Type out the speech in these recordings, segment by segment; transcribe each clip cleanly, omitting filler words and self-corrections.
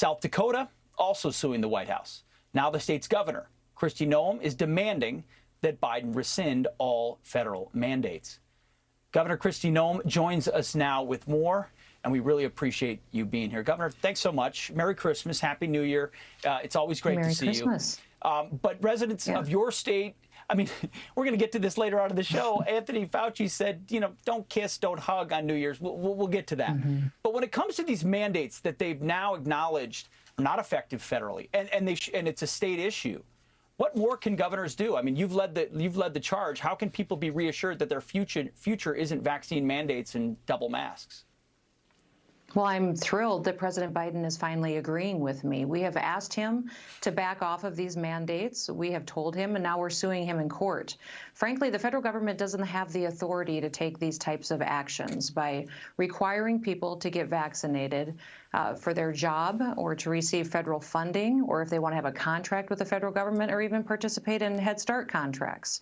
South Dakota also suing the White House. Now the state's governor, Gov Noem, is demanding that Biden rescind all federal mandates. Governor Gov Noem joins us now with more, and we really appreciate you being here. Governor, thanks so much. Merry Christmas. Happy New Year. It's always great to see Christmas. you. But residents of your state, I mean, we're going to get to this later on in the show. Anthony Fauci said, you know, don't kiss, don't hug on New Year's. We'll get to that. But when it comes to these mandates that they've now acknowledged are not effective federally, and it's a state issue, what more can governors do? I mean, you've led the charge. How can people be reassured that their future isn't vaccine mandates and double masks? Well, I'm thrilled that President Biden is finally agreeing with me. We have asked him to back off of these mandates. We have told him, and now we're suing him in court. Frankly, the federal government doesn't have the authority to take these types of actions by requiring people to get vaccinated for their job or to receive federal funding, or if they want to have a contract with the federal government or even participate in Head Start contracts.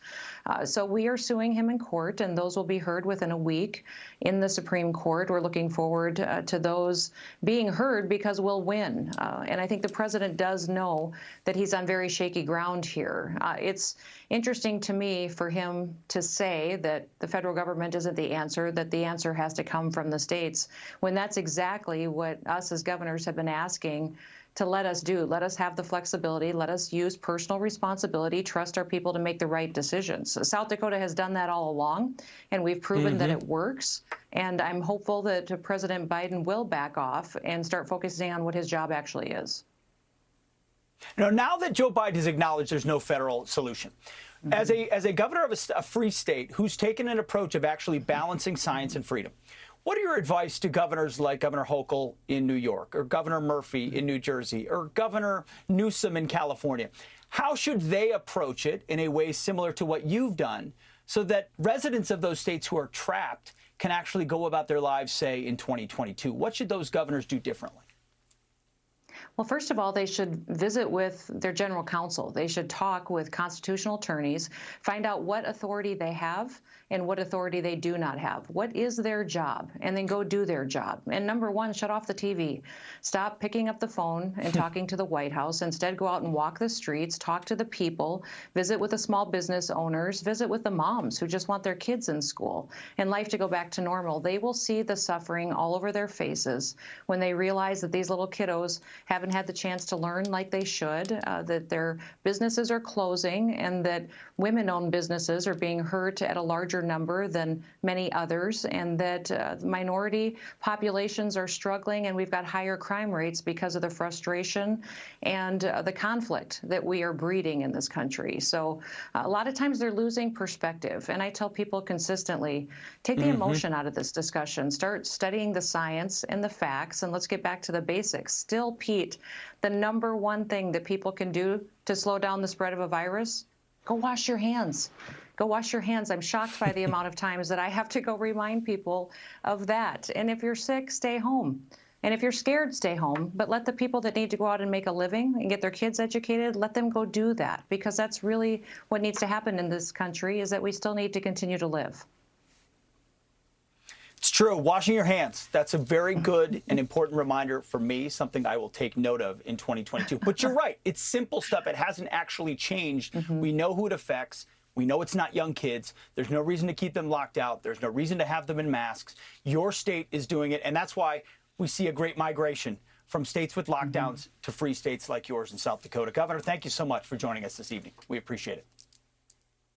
So we are suing him in court, and those will be heard within a week in the Supreme Court. We're looking forward to those being heard because we'll win. And I think the president does know that he's on very shaky ground here. It's interesting to me for him to say that the federal government isn't the answer, that the answer has to come from the states, when that's exactly what us as governors have been asking to let us do. Let us have the flexibility. Let us use personal responsibility, trust our people to make the right decisions. South Dakota has done that all along, and we've proven that it works. And I'm hopeful that President Biden will back off and start focusing on what his job actually is. Now that Joe Biden has acknowledged there's no federal solution, as a governor of a free state who's taken an approach of actually balancing science and freedom, what are your advice to governors like Governor Hochul in New York, or Governor Murphy in New Jersey, or Governor Newsom in California? How should they approach it in a way similar to what you've done so that residents of those states who are trapped can actually go about their lives, say, in 2022? What should those governors do differently? Well, first of all, they should visit with their general counsel. They should talk with constitutional attorneys, find out what authority they have and what authority they do not have. What is their job? And then go do their job. And number one, shut off the TV. Stop picking up the phone and talking to the White House. Instead, go out and walk the streets, talk to the people, visit with the small business owners, visit with the moms who just want their kids in school and life to go back to normal. They will see the suffering all over their faces when they realize that these little kiddos haven't had the chance to learn like they should, that their businesses are closing, and that women-owned businesses are being hurt at a larger number than many others, and that minority populations are struggling, and we've got higher crime rates because of the frustration and the conflict that we are breeding in this country. So a lot of times they're losing perspective, and I tell people consistently, take the emotion out of this discussion, start studying the science and the facts, and let's get back to the basics. Still, Pete, the number one thing that people can do to slow down the spread of a virus, go wash your hands. Go wash your hands. I'm shocked by the amount of times that I have to go remind people of that. And if you're sick, stay home. And if you're scared, stay home. But let the people that need to go out and make a living and get their kids educated, let them go do that. Because that's really what needs to happen in this country, is that we still need to continue to live. It's true. Washing your hands. That's a very good and important reminder for me, something I will take note of in 2022. But you're right. It's simple stuff. It hasn't actually changed. We know who it affects. We know it's not young kids. There's no reason to keep them locked out. There's no reason to have them in masks. Your state is doing it. And that's why we see a great migration from states with lockdowns to free states like yours in South Dakota. Governor, thank you so much for joining us this evening. We appreciate it.